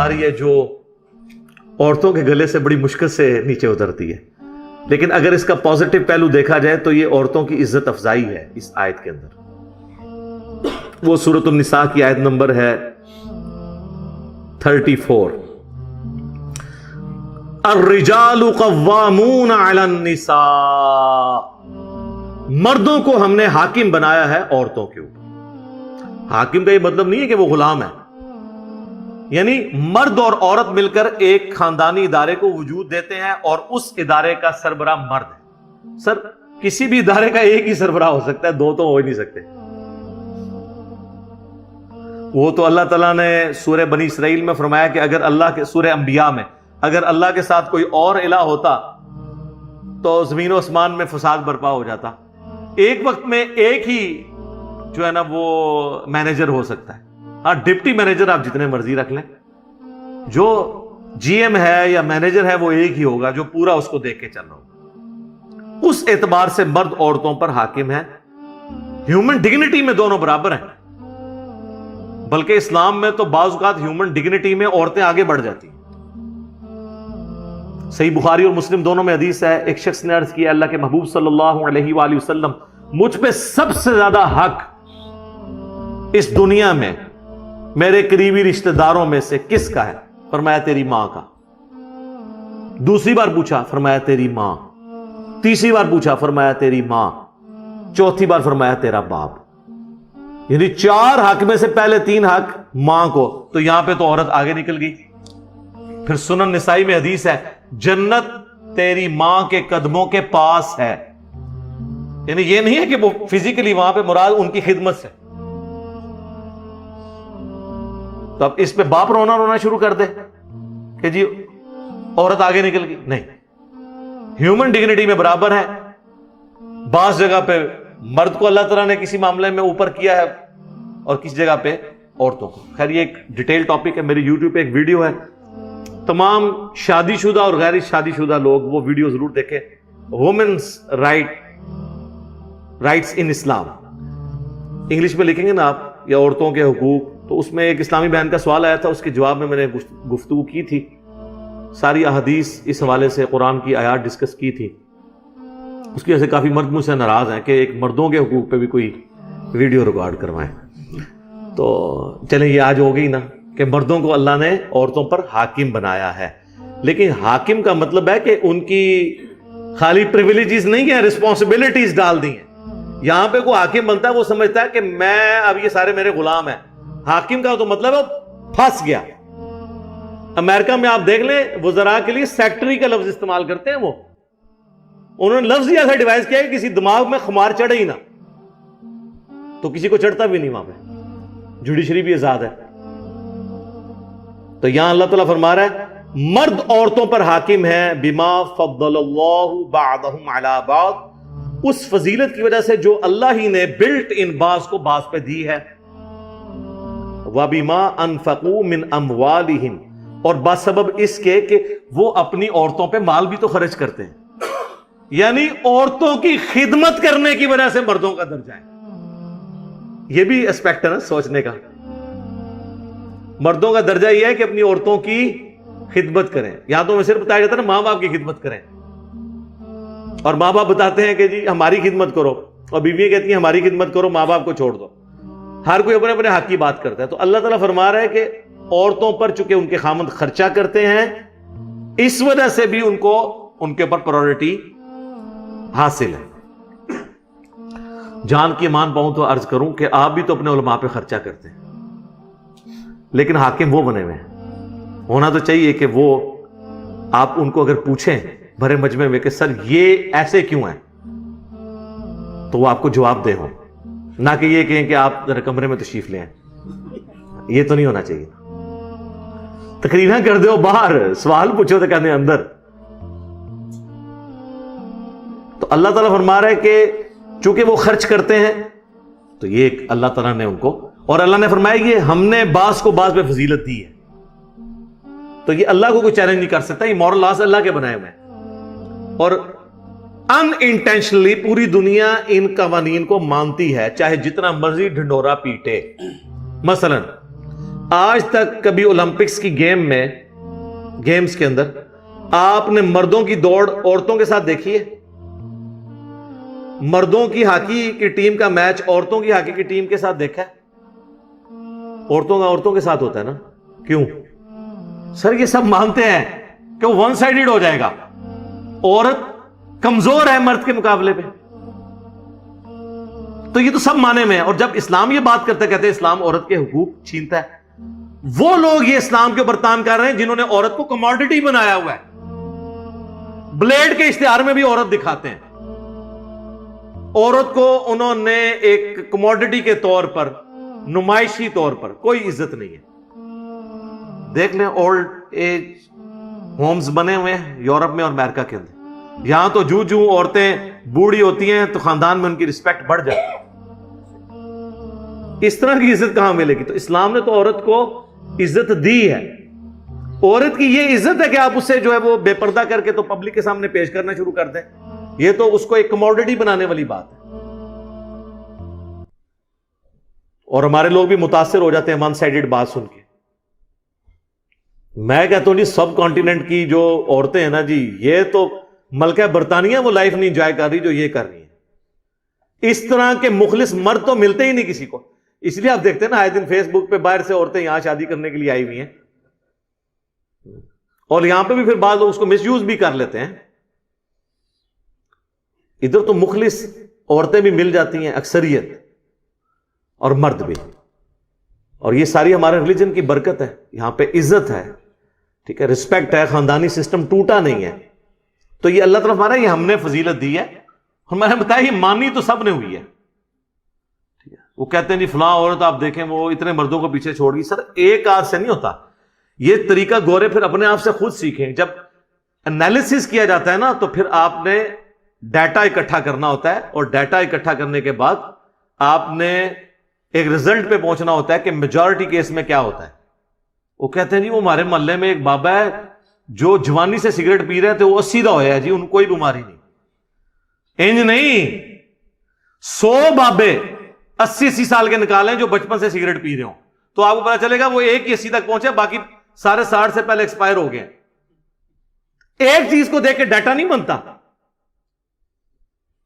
آ رہی ہے جو عورتوں کے گلے سے بڑی مشکل سے نیچے اترتی ہے، لیکن اگر اس کا پازیٹو پہلو دیکھا جائے تو یہ عورتوں کی عزت افزائی ہے اس آیت کے اندر۔ وہ سورۃ النساء کی آیت نمبر ہے 34، الرجال قوامون علی النساء، مردوں کو ہم نے حاکم بنایا ہے عورتوں کے اوپر۔ حاکم کا یہ مطلب نہیں ہے کہ وہ غلام ہے، یعنی مرد اور عورت مل کر ایک خاندانی ادارے کو وجود دیتے ہیں اور اس ادارے کا سربراہ مرد ہے۔ سر کسی بھی ادارے کا ایک ہی سربراہ ہو سکتا ہے، دو تو ہو ہی نہیں سکتے۔ وہ تو اللہ تعالیٰ نے سورہ بنی اسرائیل میں فرمایا کہ اگر اللہ کے، سورہ انبیاء میں، اگر اللہ کے ساتھ کوئی اور الہ ہوتا تو زمین و آسمان میں فساد برپا ہو جاتا۔ ایک وقت میں ایک ہی جو ہے نا وہ مینیجر ہو سکتا ہے، ہاں ڈپٹی مینیجر آپ جتنے مرضی رکھ لیں، جو جی ایم ہے یا مینیجر ہے وہ ایک ہی ہوگا جو پورا اس کو دیکھ کے چل رہا ہوگا۔ اس اعتبار سے مرد عورتوں پر حاکم ہے۔ ہیومن ڈگنیٹی میں دونوں برابر ہیں، بلکہ اسلام میں تو بعض اوقات ہیومن ڈگنیٹی میں عورتیں آگے بڑھ جاتی ہیں۔ صحیح بخاری اور مسلم دونوں میں حدیث ہے، ایک شخص نے عرض کیا اللہ کے محبوب صلی اللہ علیہ وآلہ وسلم، مجھ پہ سب سے زیادہ حق اس دنیا میں میرے قریبی رشتہ داروں میں سے کس کا ہے؟ فرمایا تیری ماں کا۔ دوسری بار پوچھا، فرمایا تیری ماں۔ تیسری بار پوچھا، فرمایا تیری ماں۔ چوتھی بار فرمایا تیرا باپ۔ یعنی 4 حق میں سے پہلے 3 حق ماں کو، تو یہاں پہ تو عورت آگے نکل گئی۔ پھر سنن نسائی میں حدیث ہے، جنت تیری ماں کے قدموں کے پاس ہے۔ یعنی یہ نہیں ہے کہ وہ فزیکلی وہاں پہ، مراد ان کی خدمت سے۔ تو اب اس پہ باپ رونا شروع کر دے کہ جی عورت آگے نکل گئی، نہیں، ہیومن ڈگنیٹی میں برابر ہے۔ بعض جگہ پہ مرد کو اللہ تعالیٰ نے کسی معاملے میں اوپر کیا ہے اور کسی جگہ پہ عورتوں کو۔ خیر یہ ایک ڈیٹیل ٹاپک ہے، میری یوٹیوب پہ ایک ویڈیو ہے، تمام شادی شدہ اور غیر شادی شدہ لوگ وہ ویڈیو ضرور دیکھیں، وومنس رائٹس ان اسلام، انگلش میں لکھیں گے نا آپ، یا عورتوں کے حقوق، تو اس میں ایک اسلامی بہن کا سوال آیا تھا، اس کے جواب میں نے گفتگو کی تھی، ساری احادیث اس حوالے سے قرآن کی آیات ڈسکس کی تھی۔ اس کی وجہ سے کافی مرد مجھ سے ناراض ہیں کہ ایک مردوں کے حقوق پہ بھی کوئی ویڈیو ریکارڈ کروائیں۔ تو چلیں یہ آج ہو گئی نا کہ مردوں کو اللہ نے عورتوں پر حاکم بنایا ہے، لیکن حاکم کا مطلب ہے کہ ان کی خالی پریویلیجز نہیں ہیں، رسپانسبلٹیز ڈال دی ہیں۔ یہاں پہ کوئی حاکم بنتا ہے وہ سمجھتا ہے کہ میں اب یہ سارے میرے غلام ہیں۔ حاکم کا تو مطلب ہے پھنس گیا۔ امریکہ میں آپ دیکھ لیں وزراء کے لیے سیکٹری کا لفظ استعمال کرتے ہیں، وہ انہوں نے لفظ ہی ایسا ڈیوائز کیا کہ کسی دماغ میں خمار چڑھے ہی نہ، تو کسی کو چڑھتا بھی نہیں وہاں پہ، جوڈیشری بھی آزاد ہے۔ تو یہاں اللہ تعالیٰ فرما رہا ہے مرد عورتوں پر حاکم ہے، بما فضل اللہ بعضهم علی بعض، اس فضیلت کی وجہ سے جو اللہ ہی نے بلٹ ان بعض کو بعض پہ دی ہے، وَبِمَا أَنفَقُوا مِنْ أَمْوَالِهِمْ، اور بسبب اس کے کہ وہ اپنی عورتوں پہ مال بھی تو خرچ کرتے ہیں، یعنی عورتوں کی خدمت کرنے کی وجہ سے مردوں کا درجہ ہے۔ یہ بھی اسپیکٹ ہے نا سوچنے کا۔ مردوں کا درجہ یہ ہے کہ اپنی عورتوں کی خدمت کریں۔ یہاں تو میں صرف بتایا جاتا ہے نا ماں باپ کی خدمت کریں، اور ماں باپ بتاتے ہیں کہ جی ہماری خدمت کرو، اور بیویاں کہتی ہیں ہماری خدمت کرو، ماں باپ کو چھوڑ دو۔ ہر کوئی اپنے اپنے حق کی بات کرتا ہے۔ تو اللہ تعالیٰ فرما رہا ہے کہ عورتوں پر چونکہ ان کے خامند خرچہ کرتے ہیں، اس وجہ سے بھی ان کو ان کے اوپر پرائورٹی حاصل ہے۔ جان کی امان پاؤں تو عرض کروں کہ آپ بھی تو اپنے علماء پہ خرچہ کرتے ہیں، لیکن حاکم وہ بنے ہوئے ہیں۔ ہونا تو چاہیے کہ وہ آپ ان کو اگر پوچھیں بھرے مجمع میں کہ سر یہ ایسے کیوں ہیں، تو وہ آپ کو جواب دے ہوں، نہ کہ یہ کہیں کہ آپ ذرا کمرے میں تشریف لیں۔ یہ تو نہیں ہونا چاہیے۔ تقریریں کر دو باہر، سوال پوچھو تو کہنے اندر۔ تو اللہ تعالیٰ فرما رہا ہے کہ چونکہ وہ خرچ کرتے ہیں تو یہ ایک اللہ تعالیٰ نے ان کو، اور اللہ نے فرمایا کہ ہم نے بعض کو بعض پہ فضیلت دی ہے، تو یہ اللہ کو کوئی چیلنج نہیں کر سکتا، یہ مورل لاز اللہ کے بنائے ہوئے ہیں۔ اور ان انٹینشنلی پوری دنیا ان قوانین کو مانتی ہے، چاہے جتنا مرضی ڈھنڈورا پیٹے۔ مثلا آج تک کبھی اولمپکس کی گیمز کے اندر آپ نے مردوں کی دوڑ عورتوں کے ساتھ دیکھی ہے؟ مردوں کی ہاکی کی ٹیم کا میچ عورتوں کی ہاکی کی ٹیم کے ساتھ دیکھا ہے؟ عورتوں کے ساتھ ہوتا ہے نا. کیوں؟ سر یہ سب مانتے ہیں کہ وہ ون سائیڈڈ ہو جائے گا, عورت کمزور ہے مرد کے مقابلے پہ. تو یہ تو سب مانے میں ہے. اور جب اسلام یہ بات کرتا ہے, کہتے ہیں اسلام عورت کے حقوق چھینتا ہے, وہ لوگ یہ اسلام کے اوپر تان کر رہے ہیں جنہوں نے عورت کو کموڈٹی بنایا ہوا ہے. بلیڈ کے اشتہار میں بھی عورت دکھاتے ہیں. عورت کو انہوں نے ایک کموڈٹی کے طور پر, نمائشی طور پر, کوئی عزت نہیں ہے. دیکھ لیں اولڈ ایج ہومز بنے ہوئے ہیں یورپ میں اور امریکہ کے اندر. یہاں تو جو عورتیں بوڑھی ہوتی ہیں تو خاندان میں ان کی رسپیکٹ بڑھ جاتی ہے. اس طرح کی عزت کہاں ملے گی؟ تو اسلام نے تو عورت کو عزت دی ہے. عورت کی یہ عزت ہے کہ آپ اسے جو ہے وہ بے پردہ کر کے تو پبلک کے سامنے پیش کرنا شروع کر دیں. یہ تو اس کو ایک کموڈٹی بنانے والی بات ہے. اور ہمارے لوگ بھی متاثر ہو جاتے ہیں ون سائیڈڈ بات سن کے. میں کہتا ہوں جی سب کانٹیننٹ کی جو عورتیں ہیں نا جی, یہ تو ملکہ برطانیہ وہ لائف نہیں انجوائے کر رہی جو یہ کر رہی ہیں. اس طرح کے مخلص مرد تو ملتے ہی نہیں کسی کو. اس لیے آپ دیکھتے ہیں نا آئے دن فیس بک پہ باہر سے عورتیں یہاں شادی کرنے کے لیے آئی ہوئی ہیں, اور یہاں پہ بھی پھر بعض لوگ اس کو مس یوز بھی کر لیتے ہیں. ادھر تو مخلص عورتیں بھی مل جاتی ہیں اکثریت, اور مرد بھی. اور یہ ساری ہمارے ریلیجن کی برکت ہے. یہاں پہ عزت ہے, ٹھیک ہے, رسپیکٹ ہے, خاندانی سسٹم ٹوٹا نہیں ہے. تو یہ اللہ تعالیٰ ہمارا, یہ ہم نے فضیلت دی ہے. اور میں نے بتایا یہ مانی تو سب نے ہوئی ہے. وہ کہتے ہیں جی فلاں عورت آپ دیکھیں وہ اتنے مردوں کو پیچھے چھوڑ گئی. سر ایک آدھ سے نہیں ہوتا یہ طریقہ. گورے پھر اپنے آپ سے خود سیکھیں. جب انالیسس کیا جاتا ہے نا تو پھر آپ نے ڈیٹا اکٹھا کرنا ہوتا ہے, اور ڈیٹا اکٹھا کرنے کے بعد آپ نے ایک رزلٹ پہ پہنچنا ہوتا ہے کہ میجورٹی کیس میں کیا ہوتا ہے. وہ کہتے ہیں جی وہ ہمارے محلے میں ایک بابا ہے جو جوانی سے سگریٹ پی رہے تھے, وہ 80 ہوا ہے جی, ان کو کوئی بیماری نہیں. انج نہیں, 100 بابے 80 سال کے نکالیں جو بچپن سے سگریٹ پی رہے ہوں, تو آپ کو پتا چلے گا وہ ایک ہی 80 تک پہنچے, باقی سارے 60 سے پہلے ایکسپائر ہو گئے. ایک چیز کو دیکھ کے ڈیٹا نہیں بنتا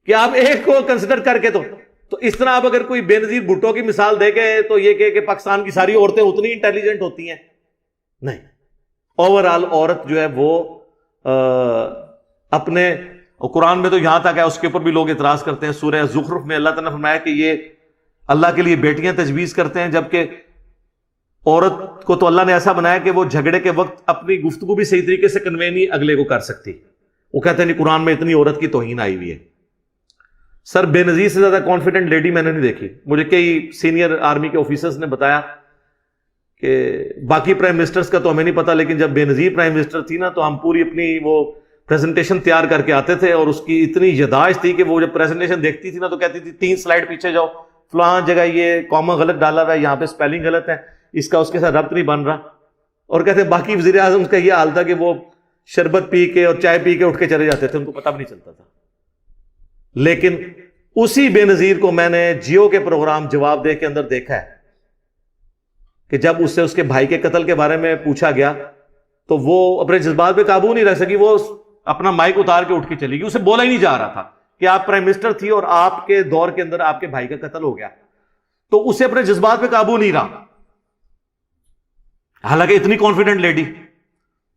کہ آپ ایک کو کنسیڈر کر کے. تو اس طرح آپ اگر کوئی بے نظیر بھٹو کی مثال دے کے تو یہ کہ پاکستان کی ساری عورتیں اتنی انٹیلیجنٹ ہوتی ہیں, نہیں. اوور آل عورت جو ہے وہ اپنے, قرآن میں تو یہاں تک ہے, اس کے اوپر بھی لوگ اعتراض کرتے ہیں. سورہ زخرف میں اللہ تعالیٰ نے فرمایا کہ یہ اللہ کے لیے بیٹیاں تجویز کرتے ہیں, جبکہ عورت کو تو اللہ نے ایسا بنایا کہ وہ جھگڑے کے وقت اپنی گفتگو بھی صحیح طریقے سے کنوے نہیں اگلے کو کر سکتی. وہ کہتے ہیں نہیں قرآن میں اتنی عورت کی توہین آئی ہوئی ہے. سر بے نظیر سے زیادہ کانفیڈنٹ لیڈی میں نے نہیں دیکھی. مجھے کئی سینئر آرمی کے آفیسرز نے بتایا کہ باقی پرائم منسٹرز کا تو ہمیں نہیں پتا, لیکن جب بے نظیر پرائم منسٹر تھی نا تو ہم پوری اپنی وہ پریزنٹیشن تیار کر کے آتے تھے, اور اس کی اتنی یاداشت تھی کہ وہ جب پریزنٹیشن دیکھتی تھی نا تو کہتی تھی 3 سلائیڈ پیچھے جاؤ, فلاں جگہ یہ کاما غلط ڈالا ہوا ہے, یہاں پہ اسپیلنگ غلط ہے, اس کا اس کے ساتھ ربط نہیں بن رہا. اور کہتے ہیں باقی وزیر اعظم کا یہ حال تھا کہ وہ شربت پی کے اور چائے پی کے اٹھ کے چلے جاتے تھے, ان کو پتہ بھی نہیں چلتا تھا. لیکن اسی بے نظیر کو میں نے جیو کے پروگرام جواب دے کے اندر دیکھا ہے کہ جب اس سے اس کے بھائی کے قتل کے بارے میں پوچھا گیا تو وہ اپنے جذبات پہ قابو نہیں رکھ سکی, وہ اپنا مائک اتار کے اٹھ کے چلی گئی. اسے بولا ہی نہیں جا رہا تھا کہ آپ پرائم منسٹر تھی اور آپ کے دور کے اندر آپ کے بھائی کا قتل ہو گیا, تو اسے اپنے جذبات پہ قابو نہیں رہا, حالانکہ اتنی کانفیڈنٹ لیڈی.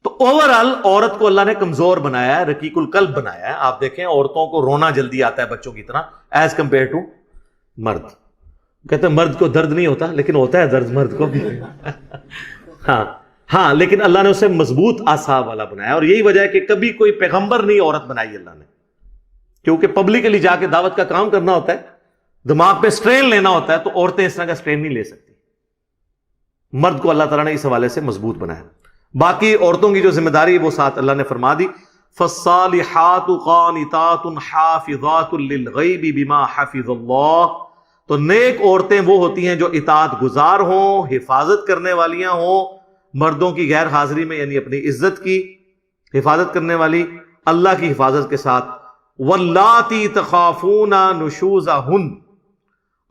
تو اوور آل عورت کو اللہ نے کمزور بنایا ہے, رقیق القلب بنایا ہے. آپ دیکھیں عورتوں کو رونا جلدی آتا ہے بچوں کی طرح ایز کمپیئر ٹو مرد. کہتے ہیں مرد کو درد نہیں ہوتا, لیکن ہوتا ہے درد مرد کو بھی. ہاں لیکن اللہ نے اسے مضبوط اعصاب والا بنایا, اور یہی وجہ ہے کہ کبھی کوئی پیغمبر نہیں عورت بنائی اللہ نے, کیونکہ پبلکلی جا کے دعوت کا کام کرنا ہوتا ہے, دماغ پہ سٹرین لینا ہوتا ہے, تو عورتیں اس طرح کا سٹرین نہیں لے سکتی. مرد کو اللہ تعالیٰ نے اس حوالے سے مضبوط بنایا. باقی عورتوں کی جو ذمہ داری وہ ساتھ اللہ نے فرما دی, فالصالحات قانتات حافظات للغیب بما حفظ اللہ. تو نیک عورتیں وہ ہوتی ہیں جو اطاعت گزار ہوں, حفاظت کرنے والیاں ہوں مردوں کی غیر حاضری میں, یعنی اپنی عزت کی حفاظت کرنے والی اللہ کی حفاظت کے ساتھ. واللاتی تخافون نشوزہن,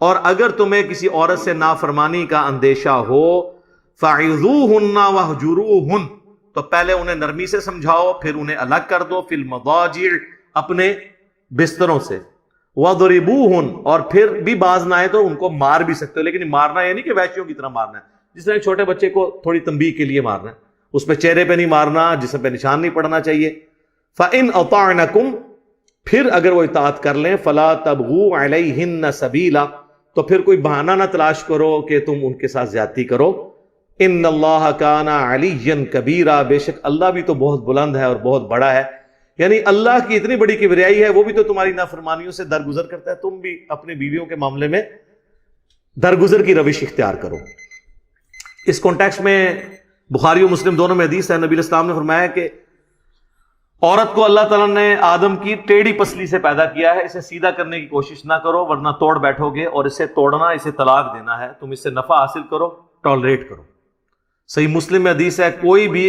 اور اگر تمہیں کسی عورت سے نافرمانی کا اندیشہ ہو, فَعِظُوهُنَّ وَاهْجُرُوهُنَّ، تو پہلے انہیں نرمی سے سمجھاؤ، پھر انہیں الگ کر دو، فی المضاجع، اپنے بستروں سے، وَضْرِبُوهُنَّ، اور پھر بھی باز نہ آئے تو ان کو مار بھی سکتے ہو، لیکن مارنا یہ نہیں کہ وحشیوں کی طرح مارنا ہے، جس طرح ایک چھوٹے بچے کو تھوڑی تنبیہ کے لیے مارنا ہے، اس پہ چہرے پہ نہیں مارنا، جسم پہ نشان نہیں پڑنا چاہیے۔ فَإِنْ أَطَعْنَكُمْ، پھر اگر وہ اطاعت کر لیں، فَلَا تَبْغُوا عَلَيْهِنَّ سَبِيلًا، تو پھر کوئی بہانہ نہ تلاش کرو کہ تم ان کے ساتھ زیادتی کرو۔ ان اللہ کان علیٰ کبیرا، بے شک اللہ بھی تو بہت بلند ہے اور بہت بڑا ہے، یعنی اللہ کی اتنی بڑی کبریائی ہے، وہ بھی تو تمہاری نافرمانیوں سے درگزر کرتا ہے، تم بھی اپنی بیویوں کے معاملے میں درگزر کی روش اختیار کرو۔ اس کانٹیکسٹ میں بخاری و مسلم دونوں میں حدیث ہے، نبی علیہ السلام نے فرمایا کہ عورت کو اللہ تعالیٰ نے آدم کی ٹیڑھی پسلی سے پیدا کیا ہے، اسے سیدھا کرنے کی کوشش نہ کرو ورنہ توڑ بیٹھو گے، اور اسے توڑنا، اسے طلاق دینا ہے، تم اس سے نفع حاصل کرو، ٹالریٹ کرو۔ صحیح مسلم میں حدیث ہے، کوئی بھی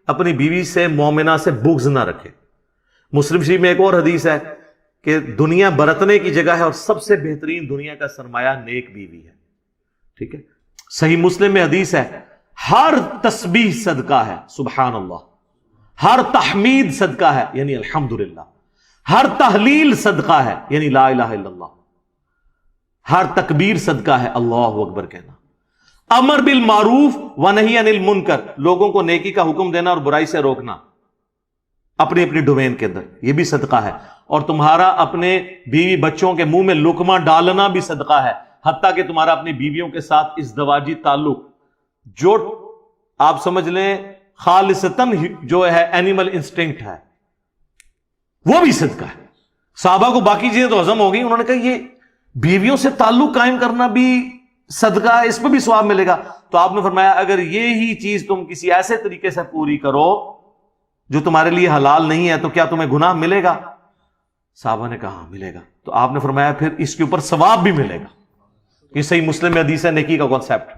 اپنی بیوی سے مومنہ سے بغض نہ رکھے۔ مسلم شریف میں ایک اور حدیث ہے کہ دنیا برتنے کی جگہ ہے اور سب سے بہترین دنیا کا سرمایہ نیک بیوی ہے، ٹھیک ہے۔ صحیح مسلم میں حدیث ہے، ہر تسبیح صدقہ ہے، سبحان اللہ، ہر تحمید صدقہ ہے، یعنی الحمدللہ، ہر تحلیل صدقہ ہے، یعنی لا الہ الا اللہ، ہر تکبیر صدقہ ہے، اللہ اکبر کہنا، امر بالمعروف ونہی عن المنکر، لوگوں کو نیکی کا حکم دینا اور برائی سے روکنا اپنی اپنی ڈومین کے اندر، یہ بھی صدقہ ہے، اور تمہارا اپنے بیوی بچوں کے منہ میں لقمہ ڈالنا بھی صدقہ ہے، حتیٰ کہ تمہارا اپنی بیویوں کے ساتھ ازدواجی تعلق جو آپ سمجھ لیں خالصتاً جو ہے اینیمل انسٹنکٹ ہے، وہ بھی صدقہ ہے۔ صحابہ کو باقی چیزیں تو ہضم ہو گئی، انہوں نے کہا یہ بیویوں سے تعلق قائم کرنا بھی صدقہ ہے، اس پہ بھی ثواب ملے گا، تو آپ نے فرمایا اگر یہی چیز تم کسی ایسے طریقے سے پوری کرو جو تمہارے لیے حلال نہیں ہے تو کیا تمہیں گناہ ملے گا؟ صحابہ نے کہا ہاں ملے گا، تو آپ نے فرمایا پھر اس کے اوپر ثواب بھی ملے گا۔ یہ صحیح مسلم میں حدیث ہے، نیکی کا کانسیپٹ۔